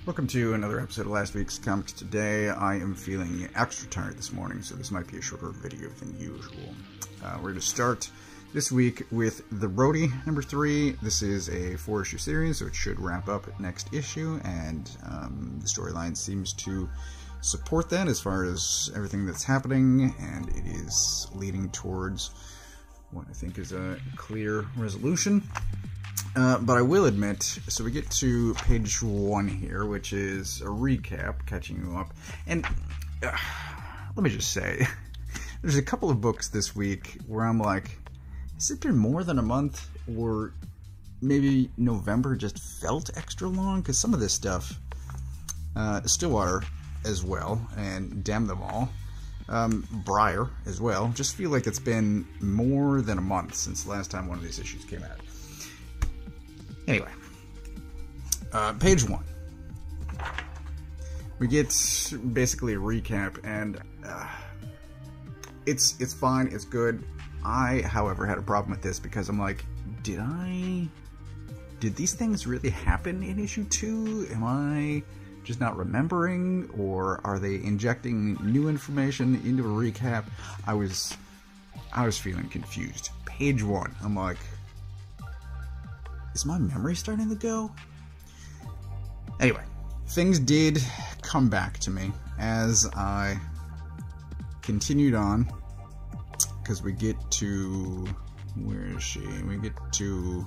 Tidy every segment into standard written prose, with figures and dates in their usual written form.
Welcome to another episode of last week's Comics Today. I am feeling extra tired this morning, so this might be a shorter video than usual. We're going to start this week with the Roadie number 3. This is a 4-issue series, so it should wrap up next issue, and the storyline seems to support that as far as everything that's happening, and it is leading towards what I think is a clear resolution. But I will admit, so we get to page 1 here, which is a recap, catching you up, and let me just say, there's a couple of books this week where I'm like, has it been more than a month, or maybe November just felt extra long? Because some of this stuff, Stillwater as well, and damn them all, Briar as well, just feel like it's been more than a month since the last time one of these issues came out. Anyway, page 1. We get basically a recap, and it's fine, it's good. I, however, had a problem with this because I'm like, did these things really happen in issue 2? Am I just not remembering, or are they injecting new information into a recap? I was feeling confused. Page 1, I'm like, is my memory starting to go? Anyway, things did come back to me as I continued on, because we get to, where is she? We get to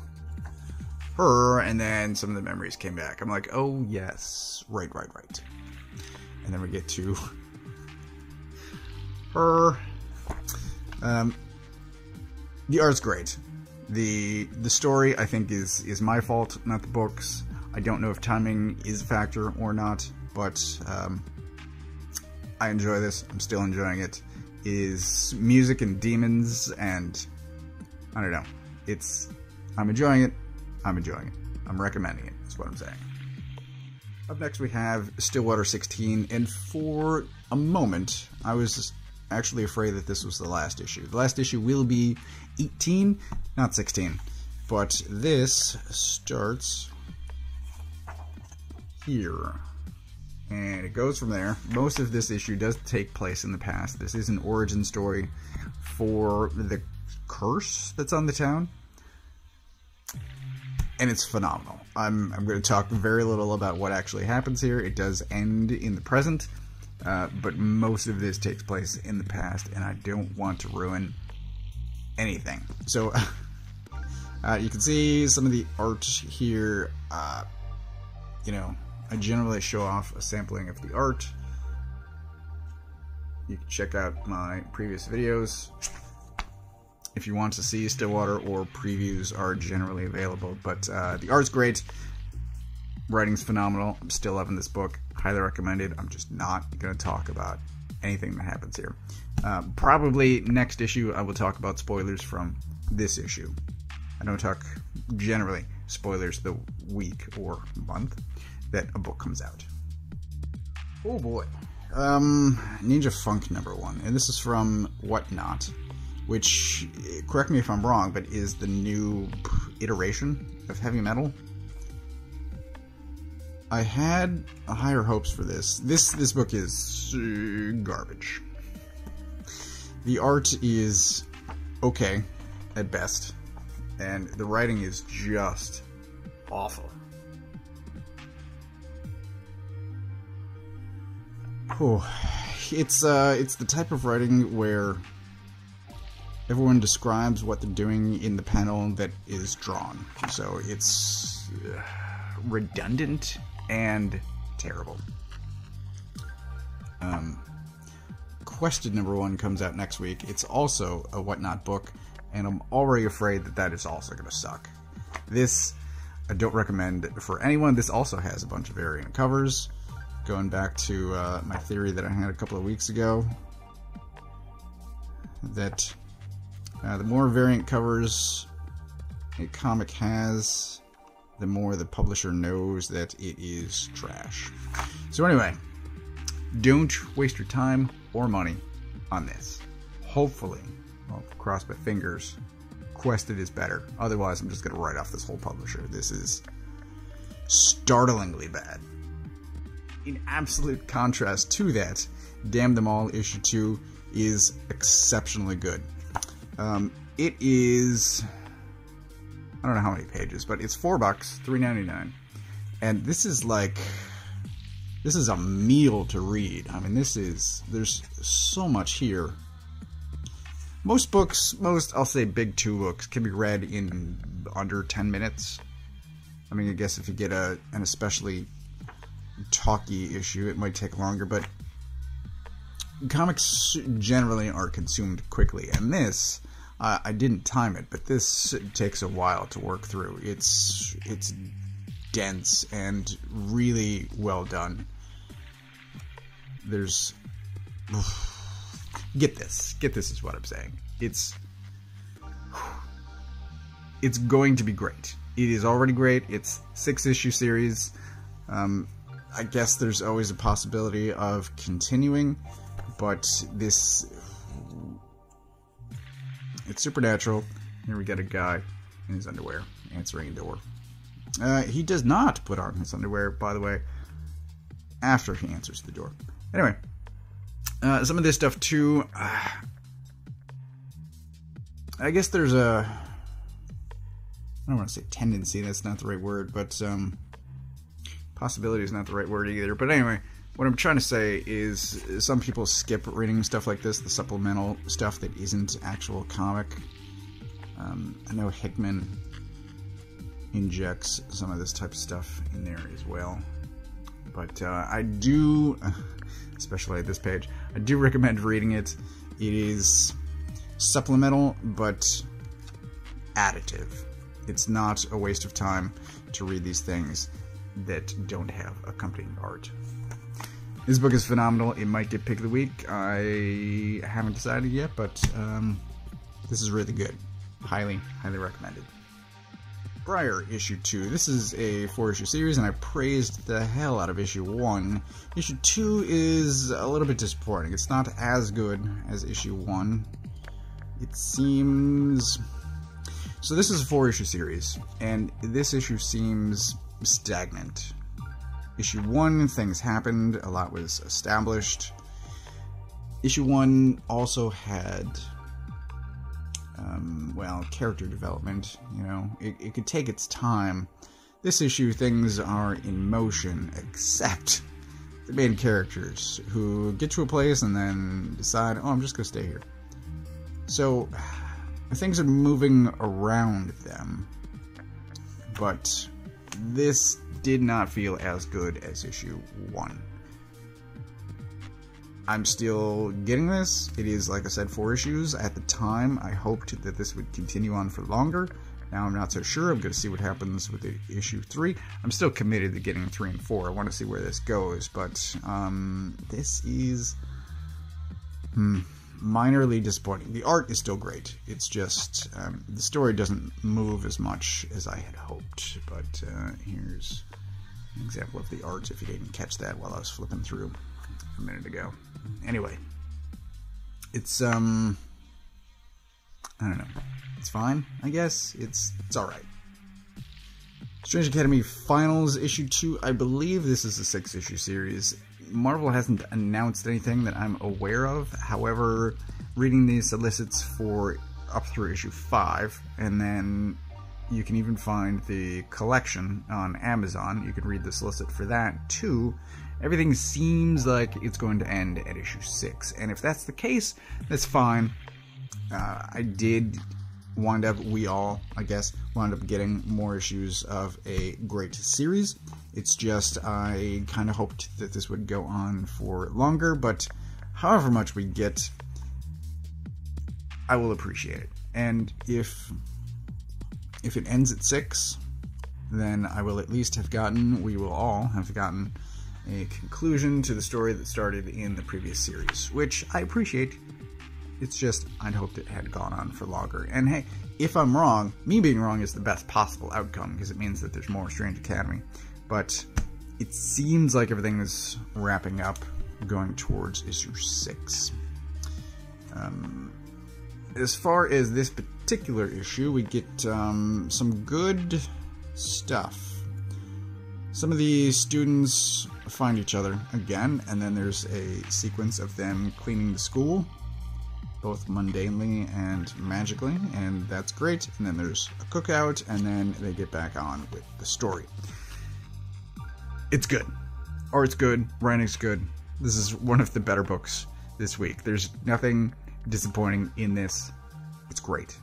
her, and then some of the memories came back. I'm like, oh yes, right. And then we get to her. The art's great. The story, I think, is my fault, not the book's. I don't know if timing is a factor or not, but I enjoy this. I'm still enjoying it. It is music and demons, and I don't know. I'm enjoying it. I'm recommending it. That's what I'm saying. Up next we have Stillwater 16, and for a moment I was actually afraid that this was the last issue. The last issue will be 18, not 16. But this starts here, and it goes from there. Most of this issue does take place in the past. This is an origin story for the curse that's on the town, and it's phenomenal. I'm going to talk very little about what actually happens here. It does end in the present, but most of this takes place in the past, and I don't want to ruin anything. So you can see some of the art here. You know, I generally show off a sampling of the art. You can check out my previous videos if you want to see Stillwater, or previews are generally available. But the art's great. Writing's phenomenal. I'm still loving this book. Highly recommended. I'm just not going to talk about anything that happens here. Probably next issue I will talk about spoilers from this issue. I don't talk generally spoilers the week or month that a book comes out. Oh boy. Ninja Funk number 1. And this is from Whatnot, which, correct me if I'm wrong, but is the new iteration of heavy metal. I had higher hopes for this. This book is garbage. The art is okay at best, and the writing is just awful. Oh, it's the type of writing where everyone describes what they're doing in the panel that is drawn. So it's redundant and terrible. Quested number 1 comes out next week. It's also a Whatnot book, and I'm already afraid that that is also going to suck. This I don't recommend for anyone. This also has a bunch of variant covers, going back to my theory that I had a couple of weeks ago, that the more variant covers a comic has, the more the publisher knows that it is trash. So anyway, don't waste your time or money on this. Hopefully, well, cross my fingers, Quested is better. Otherwise, I'm just going to write off this whole publisher. This is startlingly bad. in absolute contrast to that, Damn Them All issue 2 is exceptionally good. It is, I don't know how many pages, but it's $4, $3.99, and this is a meal to read. I mean, there's so much here. Most books, I'll say big 2 books, can be read in under 10 minutes. I mean, I guess if you get an especially talky issue, it might take longer, but comics generally are consumed quickly, and this, I didn't time it, but this takes a while to work through. It's dense and really well done. There's... Get this is what I'm saying. It's going to be great. It is already great. It's 6-issue series. I guess there's always a possibility of continuing, but it's supernatural. Here we got a guy in his underwear answering a door. He does not put on his underwear, by the way, after he answers the door. Anyway, some of this stuff too, I guess there's a, I don't want to say tendency, that's not the right word, but possibility is not the right word either. But anyway, what I'm trying to say is some people skip reading stuff like this, the supplemental stuff that isn't actual comic. I know Hickman injects some of this type of stuff in there as well. But I do, especially at this page, I do recommend reading it. It is supplemental, but additive. It's not a waste of time to read these things that don't have accompanying art. This book is phenomenal. It might get Pick of the Week. I haven't decided yet, but this is really good. Highly, highly recommended. Briar, issue 2. This is a 4-issue series, and I praised the hell out of issue 1. Issue 2 is a little bit disappointing. It's not as good as issue 1. It seems... So this is a 4-issue series, and this issue seems stagnant. Issue 1, things happened, a lot was established. Issue 1 also had... well, character development, you know, it could take its time. This issue, things are in motion, except the main characters, who get to a place and then decide, oh, I'm just going to stay here. So, things are moving around them, but this did not feel as good as issue 1. I'm still getting this. It is, like I said, 4 issues. At the time, I hoped that this would continue on for longer. Now I'm not so sure. I'm going to see what happens with the issue 3. I'm still committed to getting 3 and 4. I want to see where this goes, but this is minorly disappointing. The art is still great. It's just the story doesn't move as much as I had hoped. But here's an example of the art, if you didn't catch that while I was flipping through a minute ago. Anyway, it's I don't know. It's fine, I guess. It's alright. Strange Academy Finals issue 2. I believe this is a 6-issue series. Marvel hasn't announced anything that I'm aware of. However, reading these solicits for up through issue 5, and then you can even find the collection on Amazon. You can read the solicit for that too. Everything seems like it's going to end at issue 6, and if that's the case, that's fine. I did wind up, we all, I guess, wound up getting more issues of a great series. It's just, I kind of hoped that this would go on for longer, but however much we get, I will appreciate it. And if it ends at 6, then I will at least have gotten, we will all have gotten a conclusion to the story that started in the previous series, which I appreciate. It's just, I'd hoped it had gone on for longer. And hey, if I'm wrong, me being wrong is the best possible outcome, because it means that there's more Strange Academy. But it seems like everything is wrapping up, going towards issue 6. As far as this particular issue, we get some good stuff. Some of the students find each other again, and then there's a sequence of them cleaning the school, both mundanely and magically, and that's great. And then there's a cookout, and then they get back on with the story. It's good. Art's good, writing's good. This is one of the better books this week. There's nothing disappointing in this. It's great.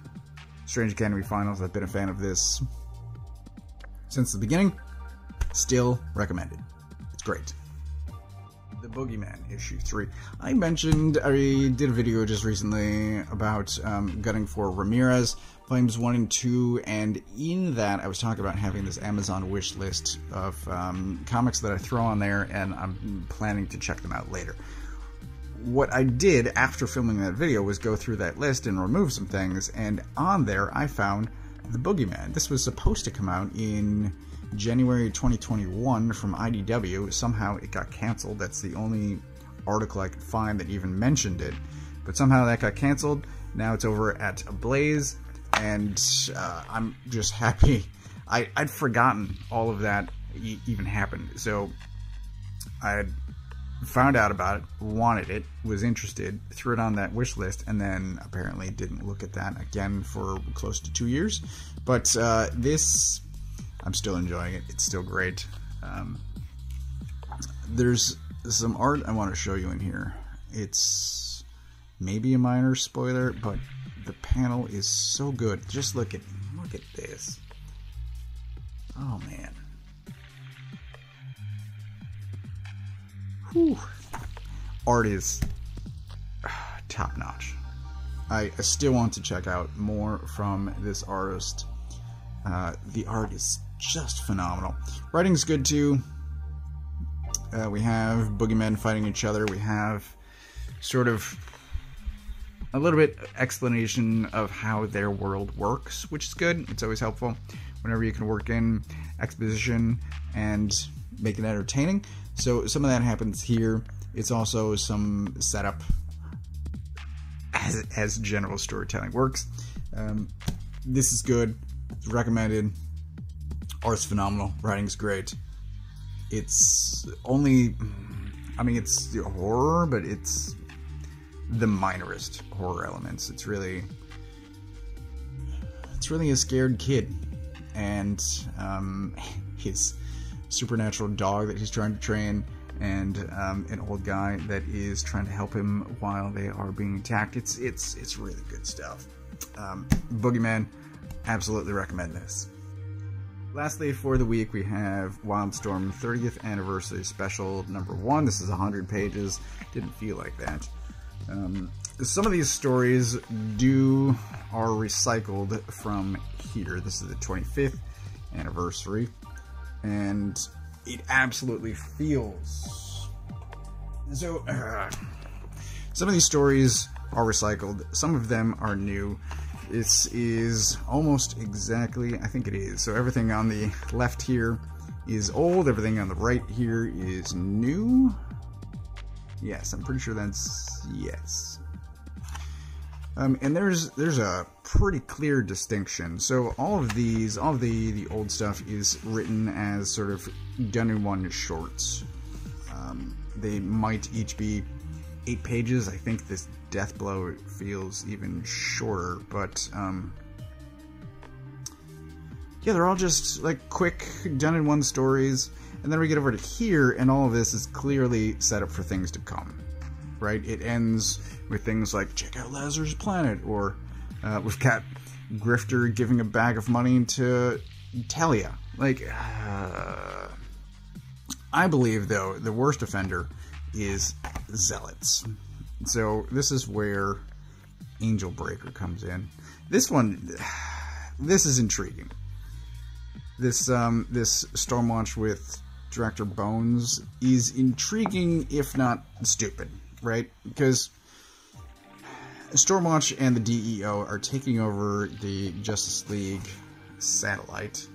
Strange Academy Finals, I've been a fan of this since the beginning. Still recommended. It's great. The Boogyman, issue 3. I did a video just recently about gutting for Ramirez, volumes 1 and 2, and in that I was talking about having this Amazon wish list of comics that I throw on there, and I'm planning to check them out later. What I did after filming that video was go through that list and remove some things, and on there I found The Boogyman. This was supposed to come out in January 2021 from IDW. Somehow it got canceled. That's the only article I could find that even mentioned it. But somehow that got canceled. Now it's over at Ablaze, and I'm just happy. I'd forgotten all of that even happened. So I had found out about it, wanted it, was interested, threw it on that wish list, and then apparently didn't look at that again for close to 2 years. But this, I'm still enjoying it. It's still great. There's some art I want to show you in here. It's maybe a minor spoiler, but the panel is so good. Just look at this. Oh man. Whew. Art is top notch. I still want to check out more from this artist. The art is just phenomenal. Writing's good too. We have Boogeymen fighting each other. We have sort of a little bit explanation of how their world works, which is good. It's always helpful whenever you can work in exposition and make it entertaining. So some of that happens here. It's also some setup as general storytelling works. This is good. It's recommended. Art's phenomenal. Writing's great. It's only, I mean, it's horror, but it's the minorest horror elements. It's really a scared kid and his supernatural dog that he's trying to train, and an old guy that is trying to help him while they are being attacked. It's really good stuff. Boogeyman, absolutely recommend this. Lastly, for the week, we have Wildstorm 30th Anniversary Special number 1. This is 100 pages. Didn't feel like that. Some of these stories are recycled from here. This is the 25th anniversary, and it absolutely feels so. Some of these stories are recycled. Some of them are new. This is almost exactly, I think it is. So everything on the left here is old. Everything on the right here is new. Yes, I'm pretty sure that's yes. And there's a pretty clear distinction. So all of these, all of the old stuff is written as sort of done-in-one shorts. They might each be 8 pages. I think this Death Blow feels even shorter, but yeah, they're all just like quick done-in-one stories. And then we get over to here, and all of this is clearly set up for things to come, right? It ends with things like, check out Lazarus Planet, or we've got Grifter giving a bag of money to Talia. Like, I believe, though, the worst offender is Zealots. So this is where Angel Breaker comes in. This one, this is intriguing. This Stormwatch with Director Bones is intriguing, if not stupid, right? Because Stormwatch and the DEO are taking over the Justice League satellite.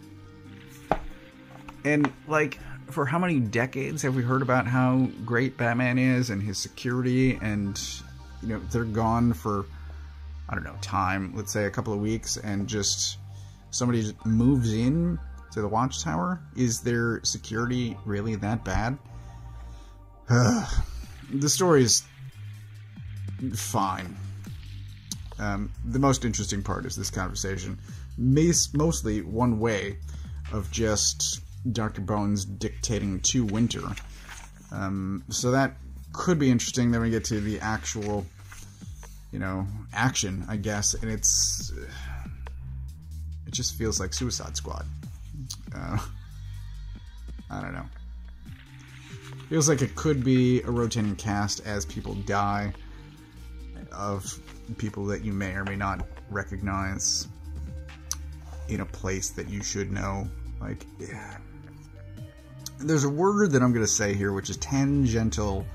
And, like, for how many decades have we heard about how great Batman is and his security, and, you know, they're gone for, I don't know, time, let's say a couple of weeks, and just somebody just moves in to the watchtower? Is their security really that bad? The story's fine. The most interesting part is this conversation. Mostly one way of just Dr. Bones dictating to Winter. So that could be interesting. Then we get to the actual, action, I guess, and it just feels like Suicide Squad. I don't know. Feels like it could be a rotating cast as people die, of people that you may or may not recognize in a place that you should know. Like, yeah. There's a word that I'm going to say here, which is tangential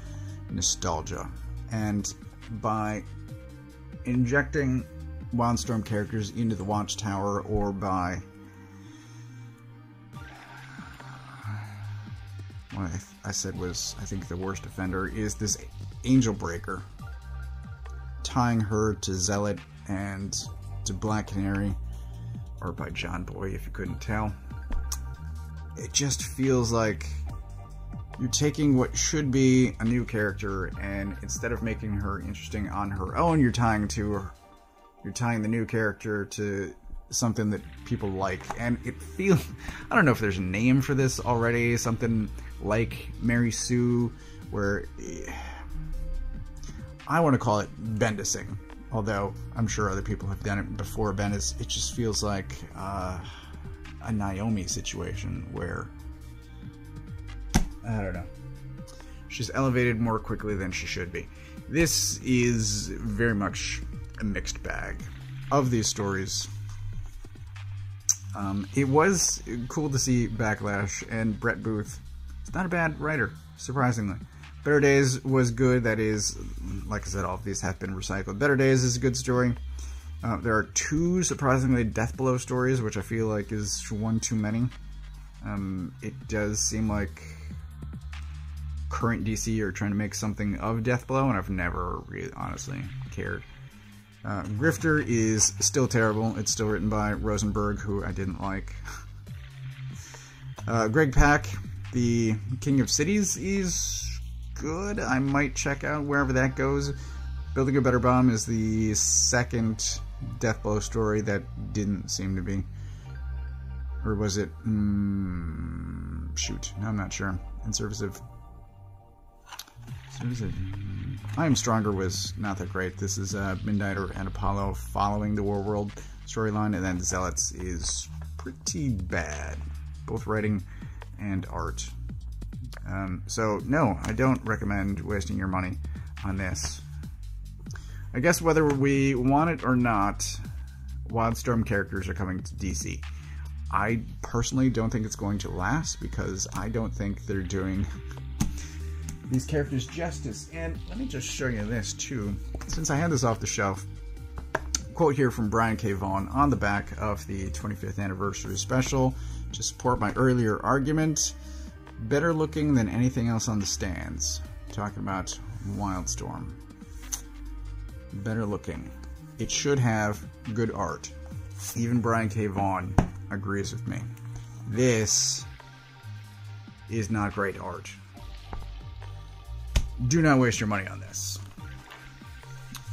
nostalgia. And by injecting Wildstorm characters into the Watchtower, or by what I said was, I think, the worst offender, is this Angel Breaker. Tying her to Zealot and to Black Canary, or by John Boy, if you couldn't tell. It just feels like you're taking what should be a new character, and instead of making her interesting on her own, you're tying the new character to something that people like. And it feels, I don't know if there's a name for this already, something like Mary Sue, where I want to call it Bendising, although I'm sure other people have done it before Bendis. It just feels like a Naomi situation where, I don't know, she's elevated more quickly than she should be. This is very much a mixed bag of these stories. It was cool to see Backlash, and Brett Booth is not a bad writer, surprisingly. Better Days was good. That is, like I said, all of these have been recycled. Better Days is a good story. There are 2 surprisingly Deathblow stories, which I feel like is one too many. It does seem like current DC are trying to make something of Deathblow, and I've never really, honestly, cared. Grifter is still terrible. It's still written by Rosenberg, who I didn't like. Greg Pak, the King of Cities, is good. I might check out wherever that goes. Building a Better Bomb is the second Deathblow story that didn't seem to be. Or was it? Shoot, I'm not sure. In service of I Am Stronger was not that great. This is Midnighter and Apollo following the Warworld storyline, and then Zealots is pretty bad, both writing and art. So no, I don't recommend wasting your money on this. I guess whether we want it or not, Wildstorm characters are coming to DC. I personally don't think it's going to last, because I don't think they're doing these characters justice. And let me just show you this too, since I had this off the shelf. Quote here from Brian K. Vaughan on the back of the 25th anniversary special to support my earlier argument. Better looking than anything else on the stands. Talking about Wildstorm. Better looking. It should have good art. Even Brian K. Vaughan agrees with me. This is not great art. Do not waste your money on this.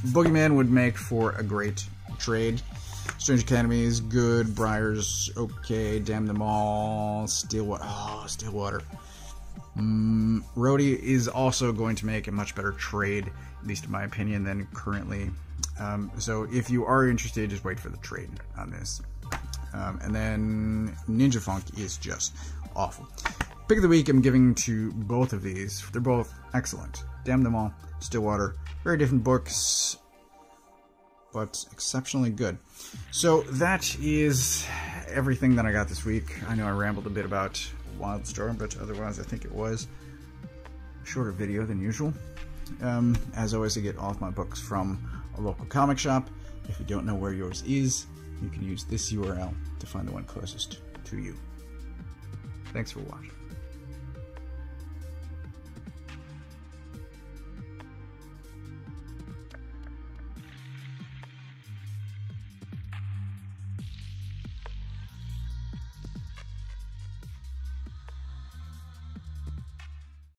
Boogyman would make for a great trade. Strange Academy is good. Briar's okay. Damn them all. Stillwater. Oh, Stillwater. Roadie is also going to make a much better trade, at least in my opinion, than currently. So if you are interested, just wait for the trade on this. And then Ninja Funk is just awful. Pick of the week I'm giving to both of these. They're both excellent. Damn them all. Stillwater. Very different books, but exceptionally good. So that is everything that I got this week. I know I rambled a bit about Wildstorm, but otherwise I think it was a shorter video than usual. As always, I get all of my books from a local comic shop. If you don't know where yours is, you can use this URL to find the one closest to you. Thanks for watching.